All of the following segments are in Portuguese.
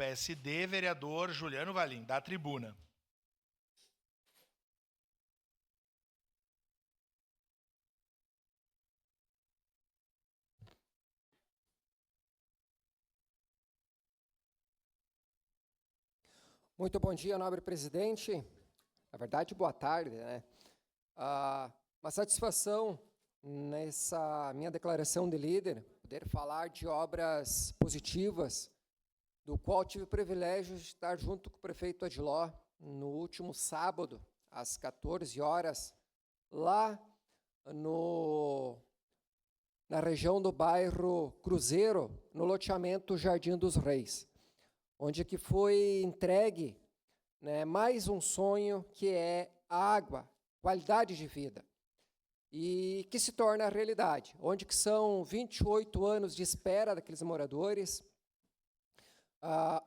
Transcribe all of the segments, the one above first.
PSD, vereador Juliano Valim, da tribuna. Muito bom dia, nobre presidente. Na verdade, boa tarde, né? Uma satisfação nessa minha declaração de líder, poder falar de obras positivas, do qual tive o privilégio de estar junto com o prefeito Adiló no último sábado, às 14 horas, lá na região do bairro Cruzeiro, no loteamento Jardim dos Reis, onde que foi entregue, né, mais um sonho, que é a água, qualidade de vida, e que se torna realidade, onde que são 28 anos de espera daqueles moradores,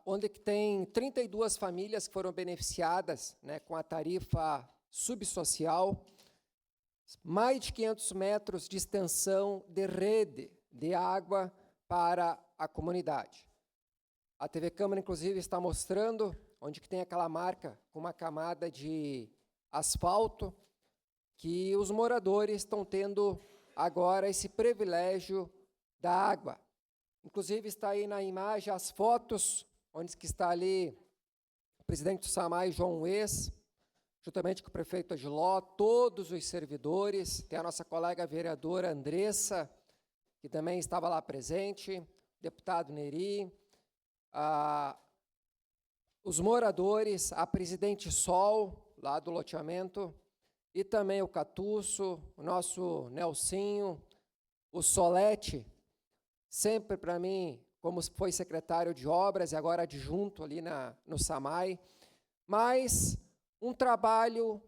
onde que tem 32 famílias que foram beneficiadas, né, com a tarifa subsocial, mais de 500 metros de extensão de rede de água para a comunidade. A TV Câmara, inclusive, está mostrando onde que tem aquela marca com uma camada de asfalto, que os moradores estão tendo agora esse privilégio da água. Inclusive, está aí na imagem as fotos, onde que está ali o presidente do SAMAI, João Ues, juntamente com o prefeito Adiló, todos os servidores, tem a nossa colega vereadora Andressa, que também estava lá presente, deputado Neri, os moradores, a presidente Sol, lá do loteamento, e também o Catuço, o nosso Nelsinho, o Solete, sempre para mim, como foi secretário de obras e agora adjunto ali no SAMAI, mas um trabalho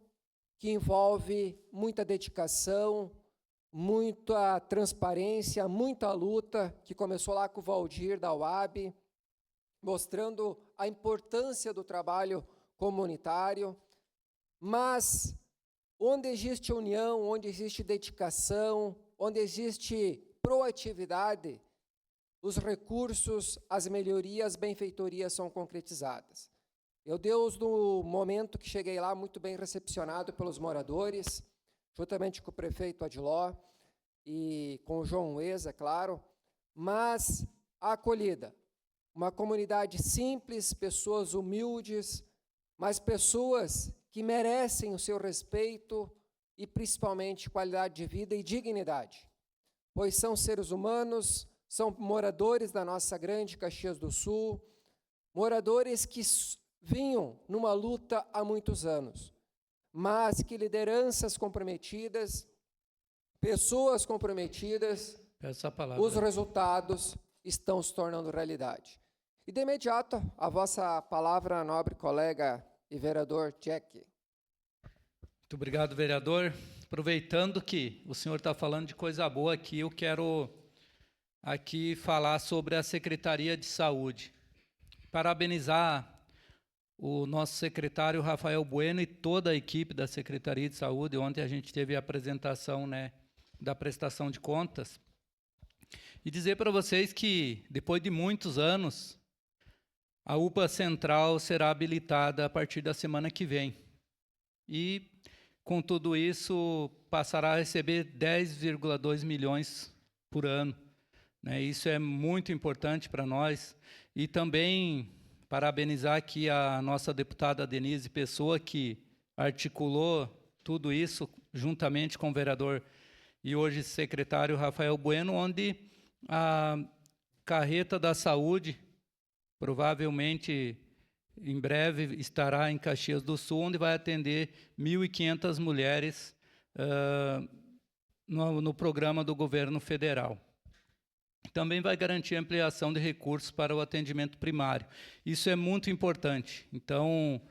que envolve muita dedicação, muita transparência, muita luta, que começou lá com o Valdir da UAB, mostrando a importância do trabalho comunitário, mas onde existe união, onde existe dedicação, onde existe proatividade, os recursos, as melhorias, as benfeitorias são concretizadas. Eu, Deus, no momento que cheguei lá, muito bem recepcionado pelos moradores, juntamente com o prefeito Adiló e com o João Ues, é claro, mas a acolhida, uma comunidade simples, pessoas humildes, mas pessoas que merecem o seu respeito e, principalmente, qualidade de vida e dignidade, pois são seres humanos, são moradores da nossa grande Caxias do Sul, moradores que vinham numa luta há muitos anos, mas que lideranças comprometidas, pessoas comprometidas, os resultados estão se tornando realidade. E de imediato, a vossa palavra, nobre colega e vereador Jack. Muito obrigado, vereador. Aproveitando que o senhor está falando de coisa boa aqui, eu quero aqui falar sobre a Secretaria de Saúde. Parabenizar o nosso secretário Rafael Bueno e toda a equipe da Secretaria de Saúde. Ontem a gente teve a apresentação, né, da prestação de contas. E dizer para vocês que, depois de muitos anos, a UPA Central será habilitada a partir da semana que vem. E, com tudo isso, passará a receber 10,2 milhões por ano. Né? Isso é muito importante para nós. E também parabenizar aqui a nossa deputada Denise Pessoa, que articulou tudo isso juntamente com o vereador e hoje secretário Rafael Bueno, onde a carreta da saúde, provavelmente em breve estará em Caxias do Sul, onde vai atender 1.500 mulheres no programa do governo federal. Também vai garantir a ampliação de recursos para o atendimento primário. Isso é muito importante. Então,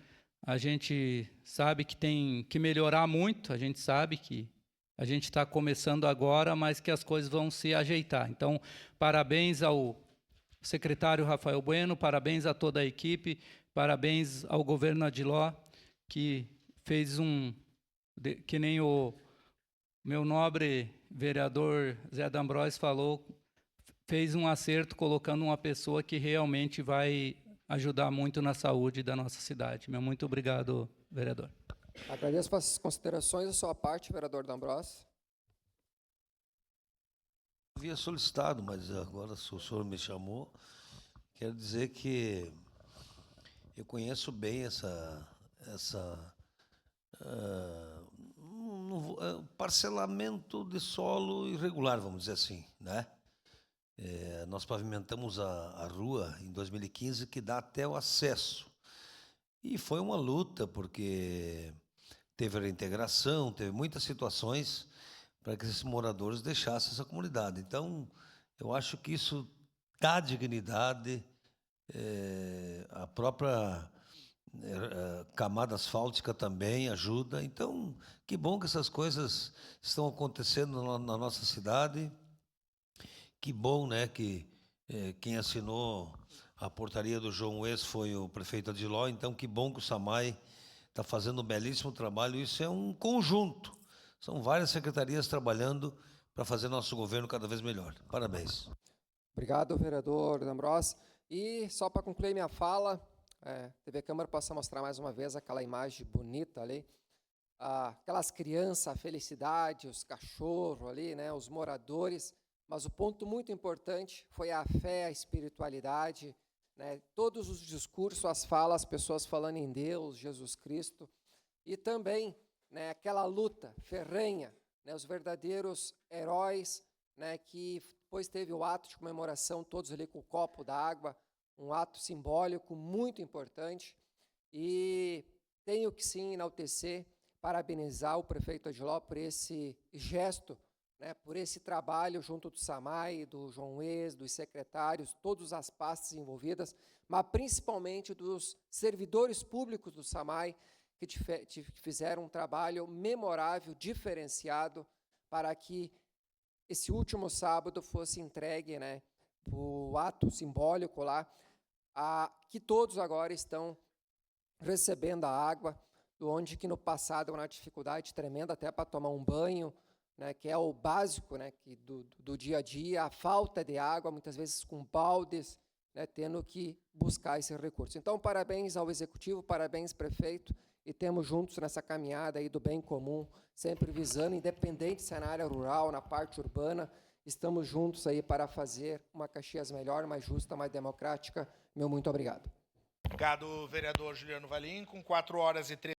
a gente sabe que tem que melhorar muito, a gente sabe que a gente está começando agora, mas que as coisas vão se ajeitar. Então, parabéns ao secretário Rafael Bueno, parabéns a toda a equipe, parabéns ao governo Adiló, que fez que nem o meu nobre vereador Zé D'Ambrosio falou, fez um acerto colocando uma pessoa que realmente vai ajudar muito na saúde da nossa cidade. Meu muito obrigado, vereador. Agradeço as considerações da sua parte, vereador D'Ambrosio. Havia solicitado, mas agora se o senhor me chamou, quero dizer que eu conheço bem parcelamento de solo irregular, vamos dizer assim, né? Nós pavimentamos a rua em 2015 que dá até o acesso. E foi uma luta, porque teve a reintegração, teve muitas situações para que esses moradores deixassem essa comunidade. Então, eu acho que isso dá dignidade, a própria camada asfáltica também ajuda. Então, que bom que essas coisas estão acontecendo na nossa cidade. Que bom, né, que quem assinou a portaria do João Wes foi o prefeito Adiló. Então, que bom que o SAMAI está fazendo um belíssimo trabalho. Isso é um conjunto. São várias secretarias trabalhando para fazer nosso governo cada vez melhor. Parabéns. Obrigado, vereador D'Ambrosio. E só para concluir minha fala, TV Câmara possa mostrar mais uma vez aquela imagem bonita ali, aquelas crianças, a felicidade, os cachorros ali, né, os moradores, mas o ponto muito importante foi a fé, a espiritualidade, né, todos os discursos, as falas, as pessoas falando em Deus, Jesus Cristo, e também, né, aquela luta ferrenha, né, os verdadeiros heróis, né, que depois teve o ato de comemoração, todos ali com o copo d'água, um ato simbólico muito importante, e tenho que sim enaltecer, parabenizar o prefeito Adiló por esse gesto, né, por esse trabalho junto do SAMAI, do João Wes, dos secretários, todas as pastas envolvidas, mas principalmente dos servidores públicos do SAMAI, que fizeram um trabalho memorável, diferenciado, para que esse último sábado fosse entregue, né, o ato simbólico lá, que todos agora estão recebendo a água, onde que no passado era uma dificuldade tremenda até para tomar um banho, né, que é o básico, né, do dia a dia, a falta de água, muitas vezes com baldes, né, tendo que buscar esse recurso. Então, parabéns ao Executivo, parabéns, prefeito, e temos juntos nessa caminhada aí do bem comum, sempre visando, independente se é na área rural, na parte urbana, estamos juntos aí para fazer uma Caxias melhor, mais justa, mais democrática. Meu muito obrigado. Obrigado, vereador Juliano Valim. Com 4 horas e 13